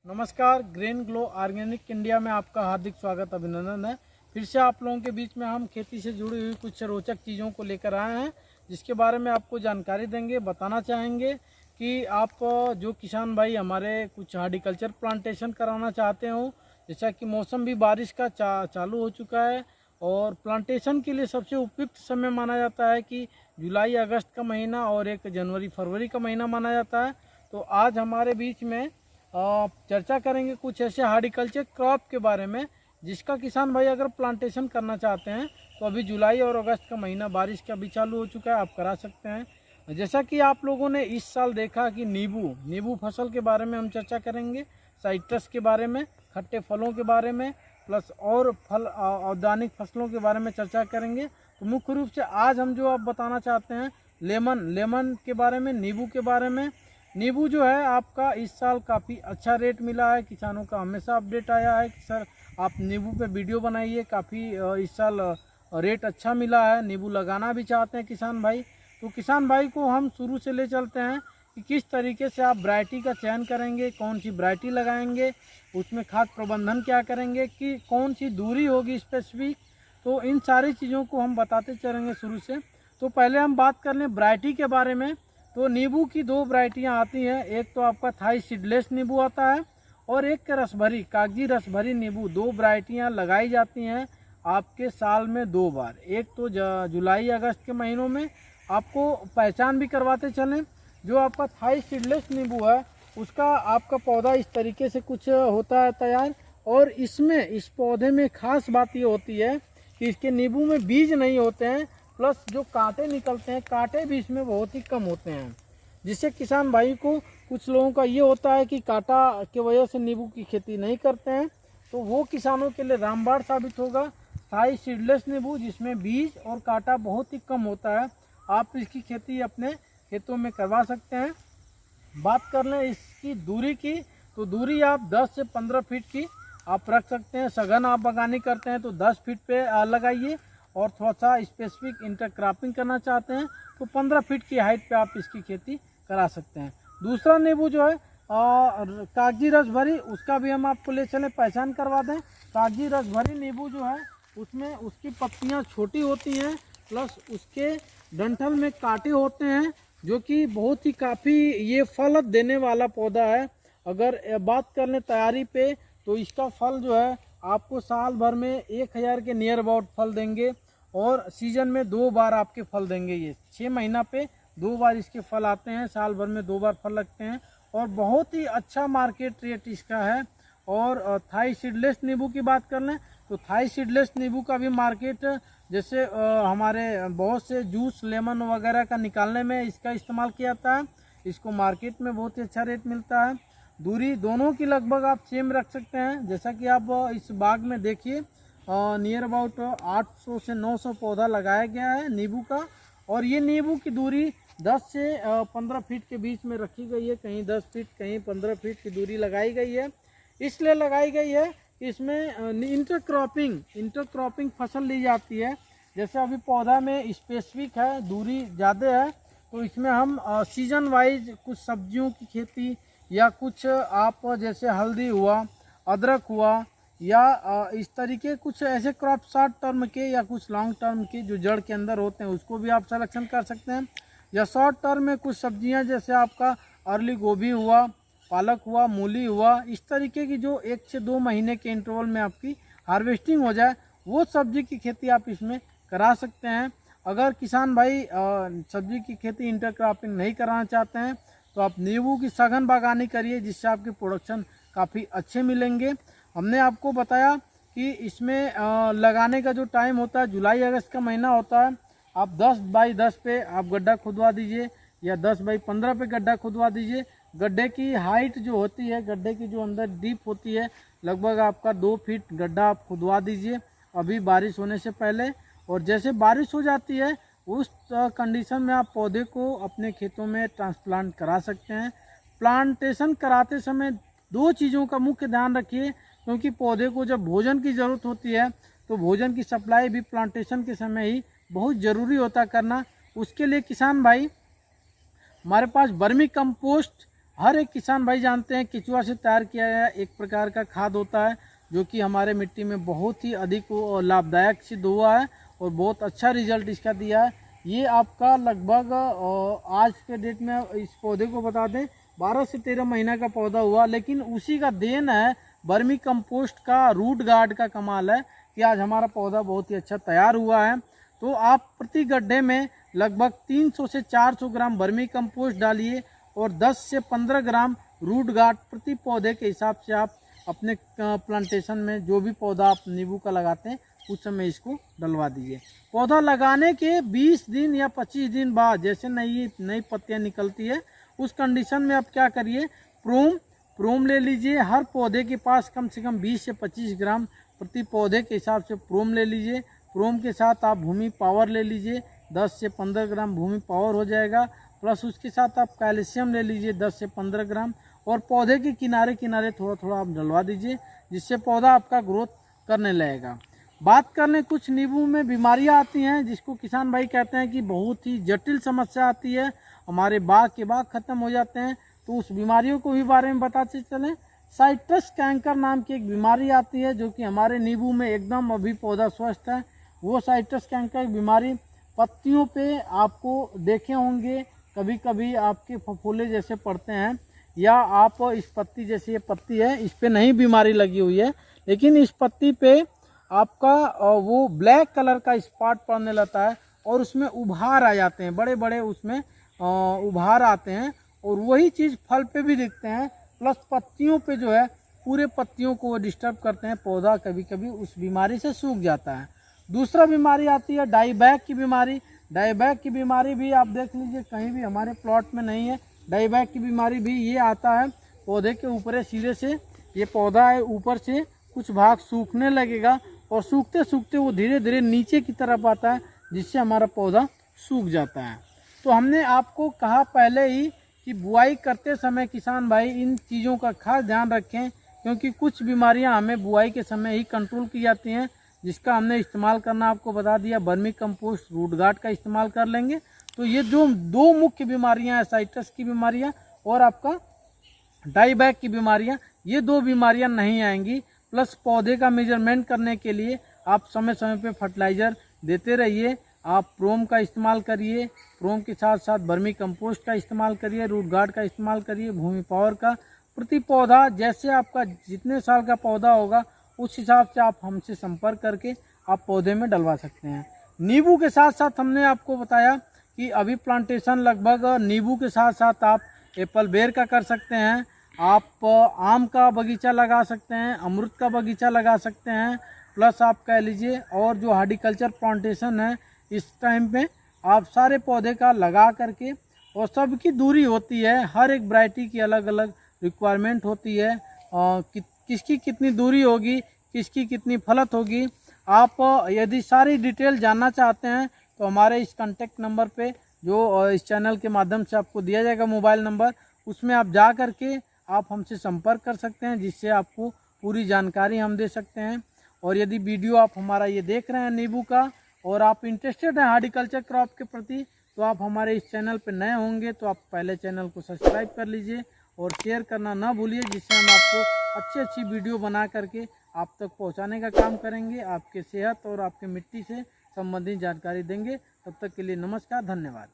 नमस्कार, green glow organic India में आपका हार्दिक स्वागत अभिनंदन है। फिर से आप लोगों के बीच में हम खेती से जुड़ी हुई कुछ रोचक चीज़ों को लेकर आए हैं, जिसके बारे में आपको जानकारी देंगे, बताना चाहेंगे कि आप जो किसान भाई हमारे कुछ हॉर्टिकल्चर प्लांटेशन कराना चाहते हो, जैसा कि मौसम भी बारिश का चालू हो चुका है और प्लांटेशन के लिए सबसे उपयुक्त समय माना जाता है कि जुलाई अगस्त का महीना और एक जनवरी फरवरी का महीना माना जाता है। तो आज हमारे बीच में चर्चा करेंगे कुछ ऐसे हॉर्टिकल्चर क्रॉप के बारे में जिसका किसान भाई अगर प्लांटेशन करना चाहते हैं तो अभी जुलाई और अगस्त का महीना बारिश का भी चालू हो चुका है, आप करा सकते हैं। जैसा कि आप लोगों ने इस साल देखा कि नींबू फसल के बारे में हम चर्चा करेंगे, साइट्रस के बारे में, खट्टे फलों के बारे में, प्लस और फल औद्यानिक फसलों के बारे में चर्चा करेंगे। तो मुख्य रूप से आज हम जो आप बताना चाहते हैं लेमन के बारे में, नींबू के बारे में। नींबू जो है आपका इस साल काफ़ी अच्छा रेट मिला है, किसानों का हमेशा अपडेट आया है कि सर आप नींबू पे वीडियो बनाइए, काफ़ी इस साल रेट अच्छा मिला है। नींबू लगाना भी चाहते हैं किसान भाई, तो किसान भाई को हम शुरू से ले चलते हैं कि किस तरीके से आप वैरायटी का चयन करेंगे, कौन सी वैरायटी लगाएंगे, उसमें खाद प्रबंधन क्या करेंगे, कि कौन सी दूरी होगी स्पेसिफिक। तो इन सारी चीज़ों को हम बताते चलेंगे शुरू से। तो पहले हम बात कर लें वैरायटी के बारे में। तो नींबू की दो वैरायटियाँ आती हैं, एक तो आपका थाई सीडलेस नींबू आता है और एक रसभरी कागजी रसभरी नींबू। दो वैरायटियाँ लगाई जाती हैं आपके साल में 2 बार, एक तो जुलाई अगस्त के महीनों में। आपको पहचान भी करवाते चलें, जो आपका थाई सीडलेस नींबू है उसका आपका पौधा इस तरीके से कुछ होता है तैयार, और इसमें इस पौधे में खास बात ये होती है कि इसके नींबू में बीज नहीं होते हैं, प्लस जो कांटे निकलते हैं, कांटे भी इसमें बहुत ही कम होते हैं, जिससे किसान भाई को कुछ लोगों का ये होता है कि कांटा की वजह से नींबू की खेती नहीं करते हैं, तो वो किसानों के लिए रामबाण साबित होगा थाई सीडलेस नींबू, जिसमें बीज और कांटा बहुत ही कम होता है। आप इसकी खेती अपने खेतों में करवा सकते हैं। बात कर लें इसकी दूरी की, तो दूरी आप 10 से 15 फीट की आप रख सकते हैं। सघन आप बागानी करते हैं तो 10 फीट पे लगाइए, और थोड़ा सा स्पेसिफिक इंटरक्रॉपिंग करना चाहते हैं तो 15 फीट की हाइट पे आप इसकी खेती करा सकते हैं। दूसरा नींबू जो है कागजी रसभरी, उसका भी हम आपको ले चलें, पहचान करवा दें। कागजी रसभरी नींबू जो है उसमें उसकी पत्तियां छोटी होती हैं, प्लस उसके डंठल में कांटे होते हैं, जो कि बहुत ही काफ़ी ये फल देने वाला पौधा है। अगर बात कर लें तैयारी पे, तो इसका फल जो है आपको साल भर में 1000 के नियर अबाउट फल देंगे, और सीजन में 2 बार आपके फल देंगे। ये 6 महीना पे 2 बार इसके फल आते हैं, साल भर में 2 बार फल लगते हैं, और बहुत ही अच्छा मार्केट रेट इसका है। और थाई सीडलेस नींबू की बात कर लें तो थाई सीडलेस नींबू का भी मार्केट, जैसे हमारे बहुत से जूस लेमन वगैरह का निकालने में इसका इस्तेमाल किया जाता है, इसको मार्केट में बहुत ही अच्छा रेट मिलता है। दूरी दोनों की लगभग आप सेम रख सकते हैं। जैसा कि आप इस बाग में देखिए, नियर अबाउट 800 से 900 पौधा लगाया गया है नींबू का, और ये नींबू की दूरी 10 से 15 फीट के बीच में रखी गई है, कहीं 10 फीट कहीं 15 फीट की दूरी लगाई गई है। इसलिए लगाई गई है कि इसमें इंटरक्रॉपिंग फसल ली जाती है। जैसे अभी पौधा में स्पेसिफिक है, दूरी ज़्यादा है, तो इसमें हम सीजन वाइज कुछ सब्जियों की खेती, या कुछ आप जैसे हल्दी हुआ, अदरक हुआ, या इस तरीके कुछ ऐसे क्रॉप शॉर्ट टर्म के या कुछ लॉन्ग टर्म के जो जड़ के अंदर होते हैं उसको भी आप सिलेक्शन कर सकते हैं। या शॉर्ट टर्म में कुछ सब्जियां जैसे आपका अर्ली गोभी हुआ, पालक हुआ, मूली हुआ, इस तरीके की जो 1 से 2 महीने के इंटरवल में आपकी हार्वेस्टिंग हो जाए, वो सब्जी की खेती आप इसमें करा सकते हैं। अगर किसान भाई सब्जी की खेती इंटरक्रॉपिंग नहीं कराना चाहते हैं तो आप नींबू की सघन बागानी करिए, जिससे आपके प्रोडक्शन काफ़ी अच्छे मिलेंगे। हमने आपको बताया कि इसमें लगाने का जो टाइम होता है जुलाई अगस्त का महीना होता है। आप 10 बाई 10 पे आप गड्ढा खुदवा दीजिए, या 10 बाई 15 पे गड्ढा खुदवा दीजिए। गड्ढे की हाइट जो होती है, गड्ढे की जो अंदर डीप होती है, लगभग आपका 2 फीट गड्ढा आप खुदवा दीजिए अभी बारिश होने से पहले। और जैसे बारिश हो जाती है उस कंडीशन में आप पौधे को अपने खेतों में ट्रांसप्लांट करा सकते हैं। प्लांटेशन कराते समय 2 चीज़ों का मुख्य ध्यान रखिए, क्योंकि पौधे को जब भोजन की ज़रूरत होती है तो भोजन की सप्लाई भी प्लांटेशन के समय ही बहुत ज़रूरी होता करना। उसके लिए किसान भाई हमारे पास वर्मी कंपोस्ट हर एक किसान भाई जानते हैं केचुआ से तैयार किया गया एक प्रकार का खाद होता है जो कि हमारे मिट्टी में बहुत ही अधिक लाभदायक सिद्ध हुआ है और बहुत अच्छा रिजल्ट इसका दिया है। ये आपका लगभग आज के डेट में इस पौधे को बता दें 12 से 13 महीना का पौधा हुआ, लेकिन उसी का देन है वर्मी कंपोस्ट का, रूट गार्ड का कमाल है कि आज हमारा पौधा बहुत ही अच्छा तैयार हुआ है। तो आप प्रति गड्ढे में लगभग 300 से 400 ग्राम वर्मी कंपोस्ट डालिए और 10 से 15 ग्राम रूट गार्ड प्रति पौधे के हिसाब से आप अपने प्लांटेशन में जो भी पौधा आप नींबू का लगाते हैं उस समय इसको डलवा दीजिए। पौधा लगाने के 20 दिन या 25 दिन बाद जैसे नई पत्तियां निकलती है उस कंडीशन में आप क्या करिए, प्रोम ले लीजिए। हर पौधे के पास कम से कम 20 से 25 ग्राम प्रति पौधे के हिसाब से प्रोम ले लीजिए। प्रोम के साथ आप भूमि पावर ले लीजिए, 10 से 15 ग्राम भूमि पावर हो जाएगा। प्लस उसके साथ आप कैल्शियम ले लीजिए 10 से 15 ग्राम और पौधे के किनारे किनारे थोड़ा थोड़ा आप डलवा दीजिए, जिससे पौधा आपका ग्रोथ करने लगेगा। बात कर लें, कुछ नींबू में बीमारियां आती हैं जिसको किसान भाई कहते हैं कि बहुत ही जटिल समस्या आती है, हमारे बाग के बाग खत्म हो जाते हैं। तो उस बीमारियों को भी बारे में बताते चलें। साइट्रस कैंकर नाम की एक बीमारी आती है जो कि हमारे नींबू में एकदम अभी पौधा स्वस्थ है। वो साइट्रस कैंकर बीमारी पत्तियों पे आपको देखे होंगे, कभी कभी आपके फफोले जैसे पड़ते हैं, या आप इस पत्ती जैसे ये पत्ती है इस पे नहीं बीमारी लगी हुई है, लेकिन इस पत्ती पे आपका वो ब्लैक कलर का स्पॉट पड़ने लगता है और उसमें उभार आ जाते हैं, बड़े बड़े उसमें उभार आते हैं और वही चीज़ फल पे भी दिखते हैं। प्लस पत्तियों पे जो है पूरे पत्तियों को वो डिस्टर्ब करते हैं, पौधा कभी कभी उस बीमारी से सूख जाता है। दूसरा बीमारी आती है डाईबैक की बीमारी। डाईबैक की बीमारी भी आप देख लीजिए कहीं भी हमारे प्लॉट में नहीं है। डाईबैक की बीमारी भी ये आता है पौधे के ऊपर सिरे से, ये पौधा है ऊपर से कुछ भाग सूखने लगेगा और सूखते सूखते वो धीरे धीरे नीचे की तरफ आता है जिससे हमारा पौधा सूख जाता है। तो हमने आपको कहा पहले ही कि बुआई करते समय किसान भाई इन चीज़ों का खास ध्यान रखें, क्योंकि कुछ बीमारियां हमें बुआई के समय ही कंट्रोल की जाती हैं, जिसका हमने इस्तेमाल करना आपको बता दिया। वर्मी कंपोस्ट, रूट गार्ड का इस्तेमाल कर लेंगे तो ये जो दो मुख्य बीमारियां हैं, साइट्रस की बीमारियां और आपका डाईबैक की बीमारियां, ये दो बीमारियां नहीं आएंगी। प्लस पौधे का मेजरमेंट करने के लिए आप समय समय पे फर्टिलाइज़र देते रहिए। आप प्रोम का इस्तेमाल करिए, प्रोम के साथ साथ वर्मी कंपोस्ट का इस्तेमाल करिए, रूट गार्ड का इस्तेमाल करिए, भूमि पावर का। प्रति पौधा जैसे आपका जितने साल का पौधा होगा उस हिसाब से आप हमसे संपर्क करके आप पौधे में डलवा सकते हैं। नींबू के साथ साथ हमने आपको बताया कि अभी प्लांटेशन लगभग नींबू के साथ साथ आप एप्पल बेर का कर सकते हैं, आप आम का बगीचा लगा सकते हैं, अमरूद का बगीचा लगा सकते हैं। प्लस आप कह लीजिए और जो हार्टिकल्चर प्लांटेशन है इस टाइम पे आप सारे पौधे का लगा करके, और सबकी दूरी होती है, हर एक वैरायटी की अलग अलग रिक्वायरमेंट होती है, किसकी कितनी दूरी होगी, किसकी कितनी फलत होगी। आप यदि सारी डिटेल जानना चाहते हैं तो हमारे इस कॉन्टेक्ट नंबर पे जो इस चैनल के माध्यम से आपको दिया जाएगा मोबाइल नंबर, उसमें आप जा कर के आप हमसे संपर्क कर सकते हैं, जिससे आपको पूरी जानकारी हम दे सकते हैं। और यदि वीडियो आप हमारा ये देख रहे हैं नींबू का और आप इंटरेस्टेड हैं हार्टिकल्चर क्रॉप के प्रति, तो आप हमारे इस चैनल पर नए होंगे तो आप पहले चैनल को सब्सक्राइब कर लीजिए और शेयर करना ना भूलिए, जिससे हम आपको अच्छी वीडियो बना करके आप तक पहुंचाने का काम करेंगे, आपके सेहत और आपके मिट्टी से संबंधित जानकारी देंगे। तब तक के लिए नमस्कार, धन्यवाद।